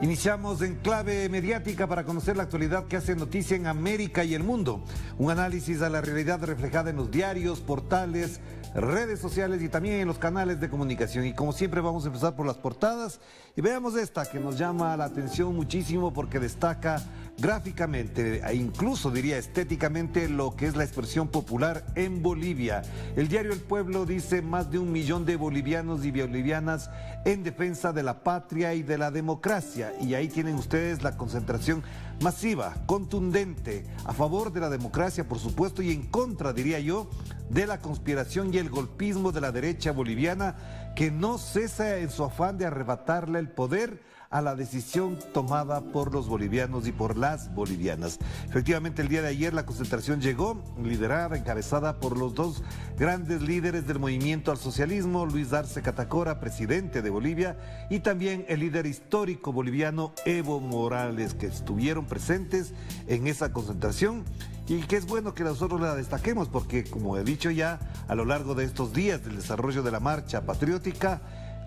Iniciamos en clave mediática para conocer la actualidad que hace noticia en América y el mundo. Un análisis a la realidad reflejada en los diarios, portales, redes sociales y también en los canales de comunicación. Y como siempre vamos a empezar por las portadas y veamos esta que nos llama la atención muchísimo porque destaca gráficamente e incluso diría estéticamente lo que es la expresión popular en Bolivia. El diario El Pueblo dice: más de 1 millón de bolivianos y bolivianas en defensa de la patria y de la democracia. Y ahí tienen ustedes la concentración masiva, contundente, a favor de la democracia, por supuesto, y en contra, diría yo, de la conspiración y el golpismo de la derecha boliviana, que no cesa en su afán de arrebatarle el poder a la decisión tomada por los bolivianos y por las bolivianas. Efectivamente, el día de ayer la concentración llegó, liderada, encabezada por los dos grandes líderes del movimiento al socialismo, Luis Arce Catacora, presidente de Bolivia, y también el líder histórico boliviano Evo Morales, que estuvieron presentes en esa concentración. Y que es bueno que nosotros la destaquemos porque, como he dicho ya, a lo largo de estos días del desarrollo de la marcha patriótica,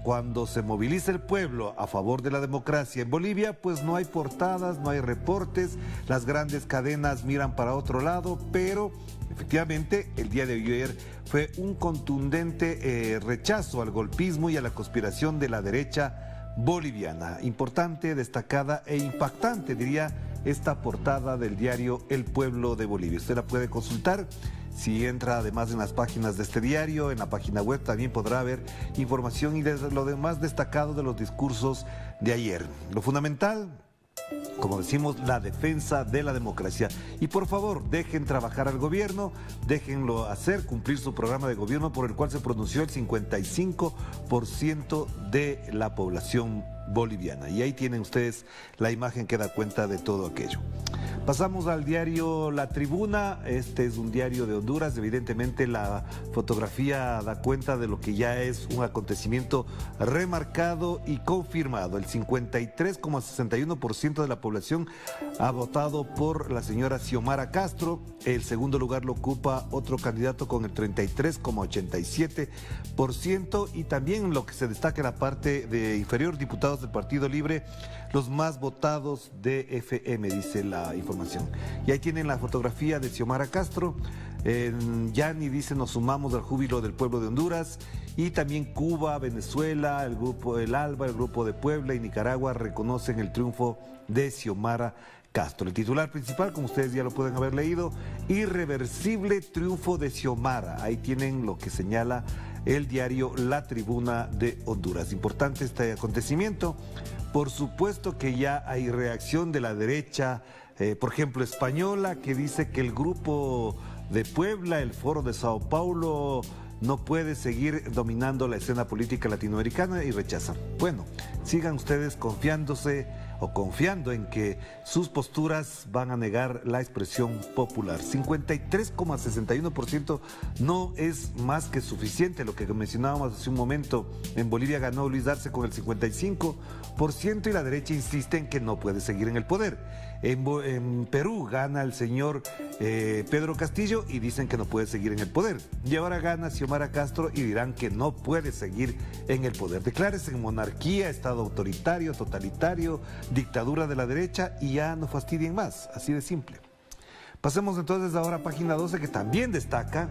cuando se moviliza el pueblo a favor de la democracia en Bolivia, pues no hay portadas, no hay reportes, las grandes cadenas miran para otro lado, pero efectivamente el día de ayer fue un contundente rechazo al golpismo y a la conspiración de la derecha boliviana. Importante, destacada e impactante, diría, esta portada del diario El Pueblo de Bolivia. Usted la puede consultar. Si entra además en las páginas de este diario, en la página web también podrá ver información y lo demás destacado de los discursos de ayer. Lo fundamental, como decimos, la defensa de la democracia. Y por favor, dejen trabajar al gobierno, déjenlo hacer, cumplir su programa de gobierno por el cual se pronunció el 55% de la población boliviana. Y ahí tienen ustedes la imagen que da cuenta de todo aquello. Pasamos al diario La Tribuna. Este es un diario de Honduras. Evidentemente la fotografía da cuenta de lo que ya es un acontecimiento remarcado y confirmado. El 53,61% de la población ha votado por la señora Xiomara Castro. El segundo lugar lo ocupa otro candidato con el 33,87%. Y también lo que se destaca en la parte de inferior, diputados del Partido Libre, los más votados de FM, dice la información. Y ahí tienen la fotografía de Xiomara Castro. Yani dice: nos sumamos al júbilo del pueblo de Honduras. Y también Cuba, Venezuela, el grupo El Alba, el grupo de Puebla y Nicaragua reconocen el triunfo de Xiomara Castro. El titular principal, como ustedes ya lo pueden haber leído: irreversible triunfo de Xiomara. Ahí tienen lo que señala el diario La Tribuna de Honduras. Importante este acontecimiento. Por supuesto que ya hay reacción de la derecha, por ejemplo, española, que dice que el grupo de Puebla, el Foro de Sao Paulo, no puede seguir dominando la escena política latinoamericana y rechazan. Bueno, sigan ustedes confiándose o confiando en que sus posturas van a negar la expresión popular. 53,61% no es más que suficiente. Lo que mencionábamos hace un momento, en Bolivia ganó Luis Arce con el 55% y la derecha insiste en que no puede seguir en el poder. En Perú gana el señor Pedro Castillo y dicen que no puede seguir en el poder. Y ahora gana Xiomara Castro y dirán que no puede seguir en el poder. Declárese en monarquía, estado autoritario, totalitario, dictadura de la derecha y ya no fastidien más, así de simple. Pasemos entonces ahora a página 12, que también destaca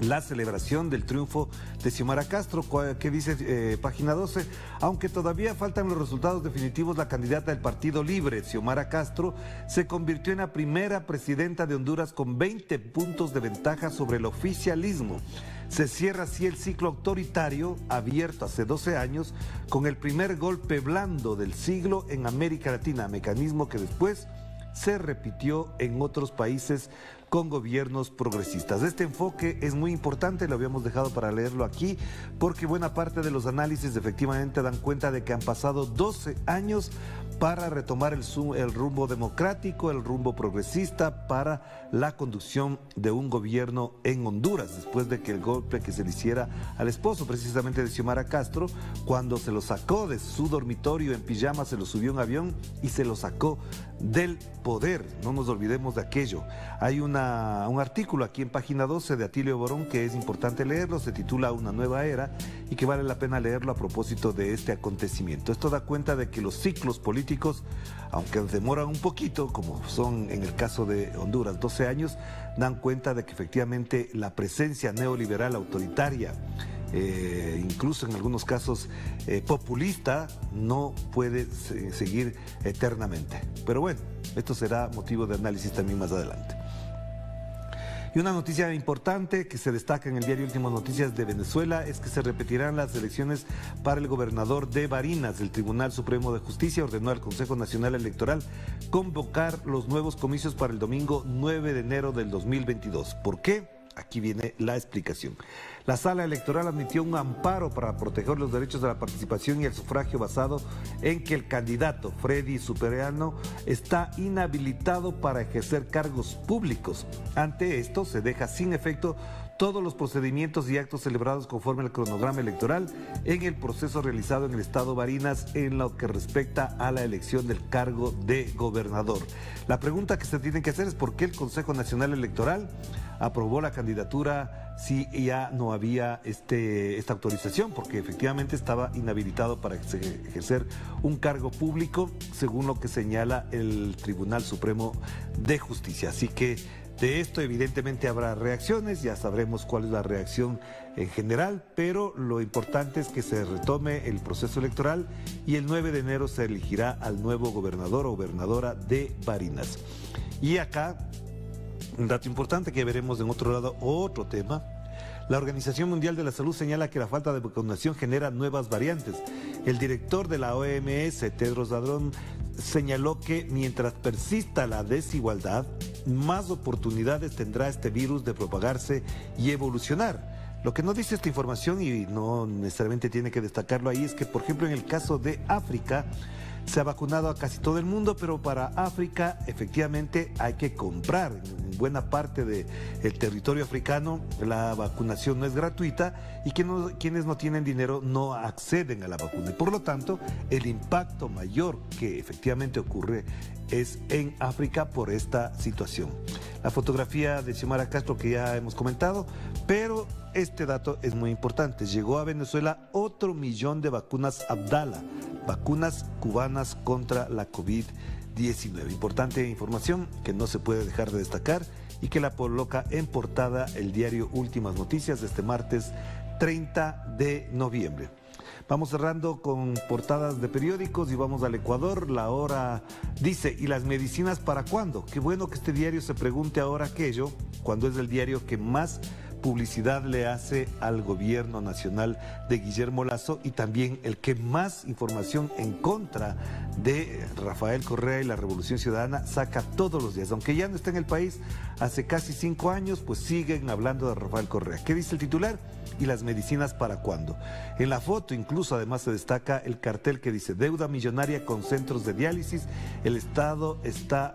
la celebración del triunfo de Xiomara Castro, que dice página 12, aunque todavía faltan los resultados definitivos, la candidata del Partido Libre, Xiomara Castro, se convirtió en la primera presidenta de Honduras con 20 puntos de ventaja sobre el oficialismo. Se cierra así el ciclo autoritario abierto hace 12 años con el primer golpe blando del siglo en América Latina, mecanismo que después se repitió en otros países con gobiernos progresistas. Este enfoque es muy importante, lo habíamos dejado para leerlo aquí, porque buena parte de los análisis efectivamente dan cuenta de que han pasado 12 años para retomar el rumbo democrático, el rumbo progresista para la conducción de un gobierno en Honduras, después de que el golpe que se le hiciera al esposo precisamente de Xiomara Castro, cuando se lo sacó de su dormitorio en pijama, se lo subió a un avión y se lo sacó del poder. No nos olvidemos de aquello. Hay una un artículo aquí en página 12 de Atilio Borón que es importante leerlo, se titula Una nueva era y que vale la pena leerlo a propósito de este acontecimiento. Esto da cuenta de que los ciclos políticos, aunque demoran un poquito, como son en el caso de Honduras 12 años, dan cuenta de que efectivamente la presencia neoliberal autoritaria, incluso en algunos casos populista, no puede seguir eternamente. Pero bueno, esto será motivo de análisis también más adelante. Y una noticia importante que se destaca en el diario Últimas Noticias de Venezuela es que se repetirán las elecciones para el gobernador de Barinas. El Tribunal Supremo de Justicia ordenó al Consejo Nacional Electoral convocar los nuevos comicios para el domingo 9 de enero del 2022. ¿Por qué? Aquí viene la explicación. La Sala Electoral admitió un amparo para proteger los derechos de la participación y el sufragio basado en que el candidato Freddy Superano está inhabilitado para ejercer cargos públicos. Ante esto, se deja sin efecto todos los procedimientos y actos celebrados conforme al cronograma electoral en el proceso realizado en el estado Barinas en lo que respecta a la elección del cargo de gobernador. La pregunta que se tiene que hacer es por qué el Consejo Nacional Electoral aprobó la candidatura si ya no había esta autorización, porque efectivamente estaba inhabilitado para ejercer un cargo público, según lo que señala el Tribunal Supremo de Justicia. Así que de esto evidentemente habrá reacciones, ya sabremos cuál es la reacción en general, pero lo importante es que se retome el proceso electoral y el 9 de enero se elegirá al nuevo gobernador o gobernadora de Barinas. Y acá, un dato importante que veremos en otro lado, otro tema. La Organización Mundial de la Salud señala que la falta de vacunación genera nuevas variantes. El director de la OMS, Tedros Adhanom, señaló que mientras persista la desigualdad, más oportunidades tendrá este virus de propagarse y evolucionar. Lo que no dice esta información, y no necesariamente tiene que destacarlo ahí, es que, por ejemplo, en el caso de África, se ha vacunado a casi todo el mundo, pero para África efectivamente hay que comprar. En buena parte del territorio africano la vacunación no es gratuita y quienes no tienen dinero no acceden a la vacuna. Y por lo tanto, el impacto mayor que efectivamente ocurre es en África por esta situación. La fotografía de Xiomara Castro que ya hemos comentado, pero este dato es muy importante. Llegó a Venezuela otro 1 millón de vacunas Abdala, vacunas cubanas contra la COVID-19. Importante información que no se puede dejar de destacar y que la coloca en portada el diario Últimas Noticias de este martes 30 de noviembre. Vamos cerrando con portadas de periódicos y vamos al Ecuador. La Hora dice, ¿y las medicinas para cuándo? Qué bueno que este diario se pregunte ahora aquello, cuando es el diario que más publicidad le hace al gobierno nacional de Guillermo Lasso y también el que más información en contra de Rafael Correa y la Revolución Ciudadana saca todos los días. Aunque ya no está en el país hace casi 5 años, pues siguen hablando de Rafael Correa. ¿Qué dice el titular? ¿Y las medicinas para cuándo? En la foto incluso además se destaca el cartel que dice deuda millonaria con centros de diálisis. El Estado está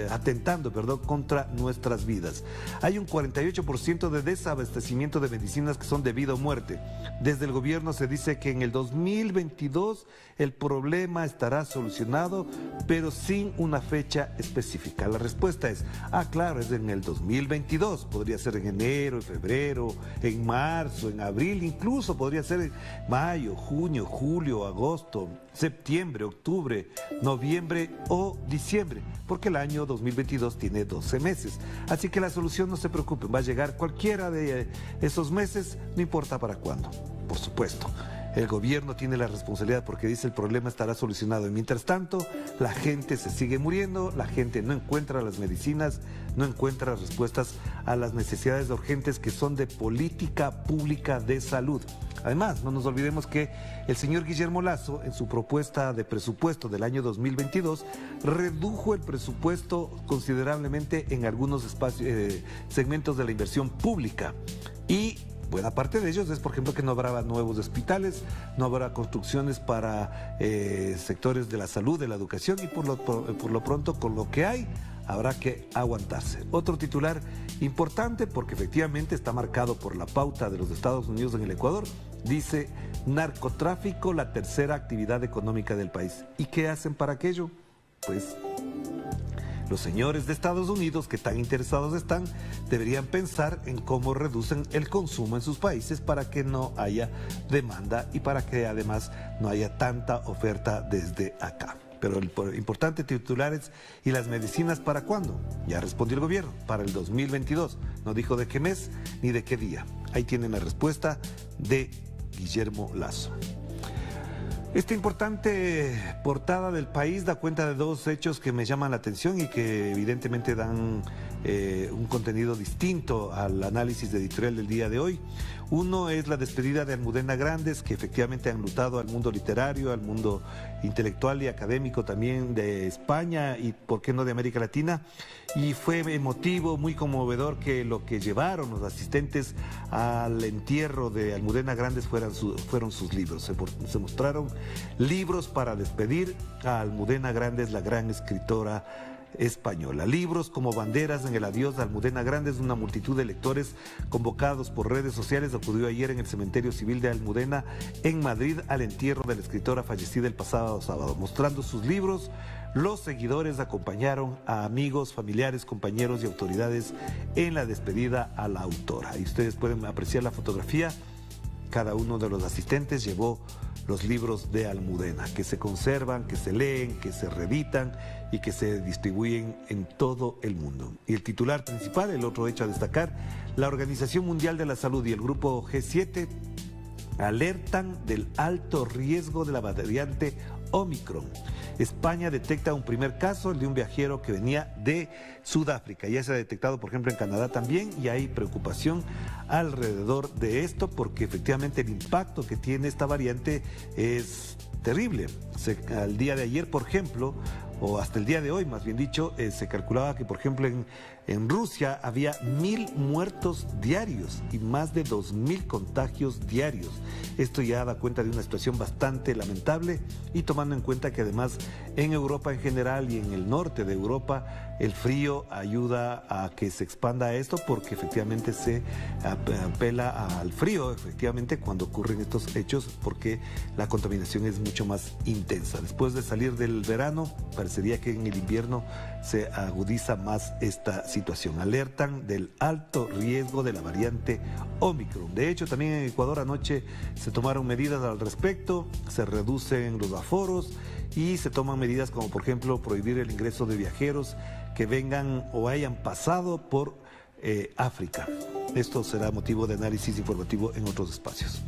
atentando contra nuestras vidas. Hay un 48% de desabastecimiento de medicinas que son de vida o muerte. Desde el gobierno se dice que en el 2022 el problema estará solucionado, pero sin una fecha específica. La respuesta es, claro, es en el 2022. Podría ser en enero, en febrero, en marzo, en abril, incluso podría ser en mayo, junio, julio, agosto, septiembre, octubre, noviembre o diciembre, porque el año 2022 tiene 12 meses. Así que la solución, no se preocupen, va a llegar cualquiera de esos meses, no importa para cuándo, por supuesto. El gobierno tiene la responsabilidad porque dice el problema estará solucionado. Y mientras tanto, la gente se sigue muriendo, la gente no encuentra las medicinas, no encuentra respuestas a las necesidades urgentes que son de política pública de salud. Además, no nos olvidemos que el señor Guillermo Lasso, en su propuesta de presupuesto del año 2022, redujo el presupuesto considerablemente en algunos segmentos de la inversión pública. Y buena parte de ellos es, por ejemplo, que no habrá nuevos hospitales, no habrá construcciones para sectores de la salud, de la educación, y por lo pronto con lo que hay habrá que aguantarse. Otro titular importante, porque efectivamente está marcado por la pauta de los Estados Unidos en el Ecuador, dice narcotráfico, la tercera actividad económica del país. ¿Y qué hacen para aquello? Pues Los señores de Estados Unidos, que tan interesados están, deberían pensar en cómo reducen el consumo en sus países para que no haya demanda y para que además no haya tanta oferta desde acá. Pero el importante titulares y las medicinas, ¿para cuándo? Ya respondió el gobierno, para el 2022. No dijo de qué mes ni de qué día. Ahí tienen la respuesta de Guillermo Lasso. Esta importante portada del País da cuenta de dos hechos que me llaman la atención y que evidentemente dan un contenido distinto al análisis editorial del día de hoy. Uno es la despedida de Almudena Grandes, que efectivamente ha enlutado al mundo literario, al mundo intelectual y académico también de España y, por qué no, de América Latina. Y fue emotivo, muy conmovedor que lo que llevaron los asistentes al entierro de Almudena Grandes fueron sus libros. Se mostraron libros para despedir a Almudena Grandes, la gran escritora española. Libros como banderas en el adiós de Almudena Grandes. Una multitud de lectores convocados por redes sociales acudió ayer en el cementerio civil de Almudena en Madrid al entierro de la escritora fallecida el pasado sábado. Mostrando sus libros, los seguidores acompañaron a amigos, familiares, compañeros y autoridades en la despedida a la autora. Y ustedes pueden apreciar la fotografía. Cada uno de los asistentes llevó los libros de Almudena, que se conservan, que se leen, que se reeditan y que se distribuyen en todo el mundo. Y el titular principal, el otro hecho a destacar: la Organización Mundial de la Salud y el Grupo G7 alertan del alto riesgo de la variante Omicron. España detecta un primer caso, el de un viajero que venía de Sudáfrica. Ya se ha detectado, por ejemplo, en Canadá también, y hay preocupación alrededor de esto porque efectivamente el impacto que tiene esta variante es terrible. Al día de ayer, por ejemplo, o hasta el día de hoy, más bien dicho, se calculaba que, por ejemplo, en Rusia había 1.000 muertos diarios y más de 2.000 contagios diarios. Esto ya da cuenta de una situación bastante lamentable, y tomando en cuenta que además en Europa en general y en el norte de Europa el frío ayuda a que se expanda esto, porque efectivamente se apela al frío, efectivamente, cuando ocurren estos hechos, porque la contaminación es mucho más intensa. Después de salir del verano, parecería que en el invierno se agudiza más esta situación. Alertan del alto riesgo de la variante Omicron. De hecho, también en Ecuador anoche se tomaron medidas al respecto, se reducen los aforos y se toman medidas como, por ejemplo, prohibir el ingreso de viajeros que vengan o hayan pasado por África. Esto será motivo de análisis informativo en otros espacios.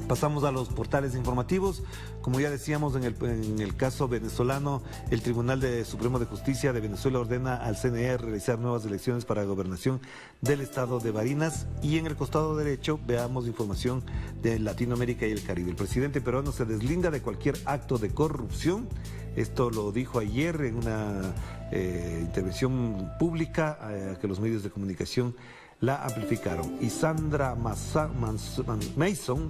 Pasamos a los portales informativos. Como ya decíamos, en el caso venezolano, el Tribunal Supremo de Justicia de Venezuela ordena al CNE realizar nuevas elecciones para la gobernación del estado de Barinas. Y en el costado derecho veamos información de Latinoamérica y el Caribe. El presidente peruano se deslinda de cualquier acto de corrupción. Esto lo dijo ayer en una intervención pública que los medios de comunicación la amplificaron. Y Sandra Mason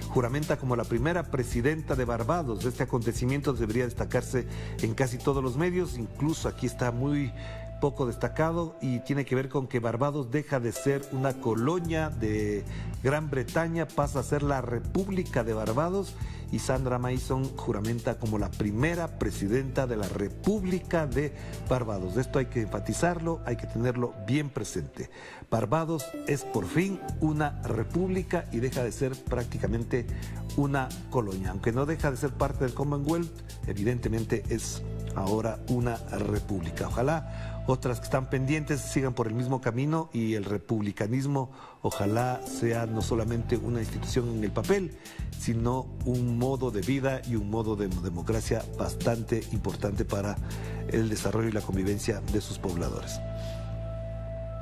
juramenta como la primera presidenta de Barbados. Este acontecimiento debería destacarse en casi todos los medios, incluso aquí está muy poco destacado, y tiene que ver con que Barbados deja de ser una colonia de Gran Bretaña, pasa a ser la República de Barbados, y Sandra Mason juramenta como la primera presidenta de la República de Barbados. Esto hay que enfatizarlo, hay que tenerlo bien presente. Barbados es por fin una república y deja de ser prácticamente una colonia. Aunque no deja de ser parte del Commonwealth, evidentemente es ahora una república. Ojalá otras que están pendientes sigan por el mismo camino y el republicanismo ojalá sea no solamente una institución en el papel, sino un modo de vida y un modo de democracia bastante importante para el desarrollo y la convivencia de sus pobladores.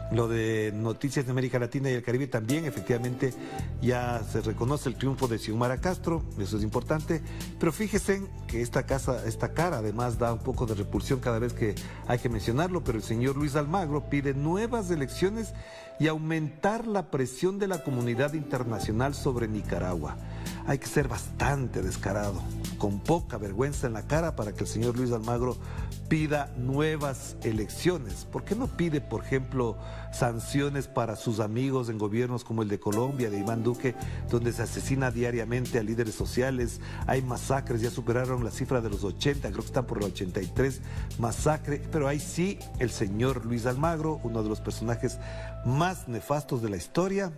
Lo de Noticias de América Latina y el Caribe también, efectivamente, ya se reconoce el triunfo de Xiomara Castro, eso es importante, pero fíjense que esta cara además da un poco de repulsión cada vez que hay que mencionarlo, pero el señor Luis Almagro pide nuevas elecciones y aumentar la presión de la comunidad internacional sobre Nicaragua. hay que ser bastante descarado, con poca vergüenza en la cara para que el señor Luis Almagro pida nuevas elecciones. ¿Por qué no pide, por ejemplo, sanciones para sus amigos en gobiernos como el de Colombia, de Iván Duque, donde se asesina diariamente a líderes sociales, hay masacres, ya superaron la cifra de los 80, creo que están por la 83 masacre, pero ahí sí el señor Luis Almagro, uno de los personajes más nefastos de la historia,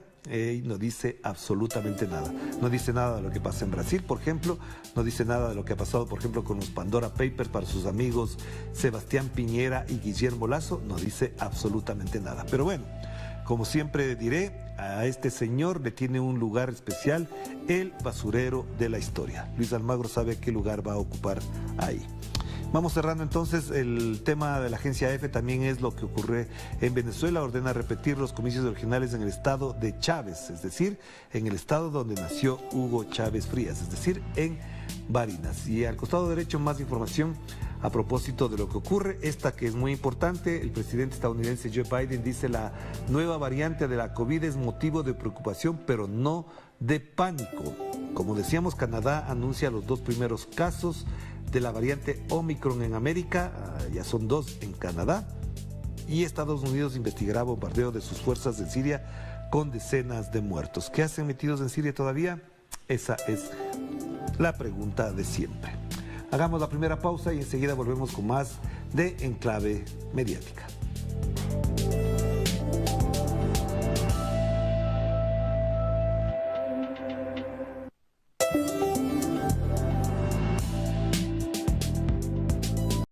no dice absolutamente nada. No dice nada de lo que pasa en Brasil, por ejemplo, no dice nada de lo que ha pasado, por ejemplo, con los Pandora Papers para sus amigos Sebastián Piñera y Guillermo Lasso, no dice absolutamente nada. Pero bueno, como siempre diré, a este señor le tiene un lugar especial, el basurero de la historia. Luis Almagro sabe qué lugar va a ocupar ahí. Vamos cerrando entonces. El tema de la agencia EFE también es lo que ocurre en Venezuela. Ordena repetir los comicios regionales en el estado de Chávez, es decir, en el estado donde nació Hugo Chávez Frías, es decir, en Barinas. Y al costado derecho más información a propósito de lo que ocurre, esta que es muy importante. El presidente estadounidense Joe Biden dice: la nueva variante de la COVID es motivo de preocupación, pero no de pánico. Como decíamos, Canadá anuncia los 2 primeros casos de la variante Omicron en América, ya son 2 en Canadá, y Estados Unidos investigará bombardeo de sus fuerzas en Siria con decenas de muertos. ¿Qué hacen metidos en Siria todavía? Esa es la pregunta de siempre. Hagamos la primera pausa y enseguida volvemos con más de Enclave Mediática.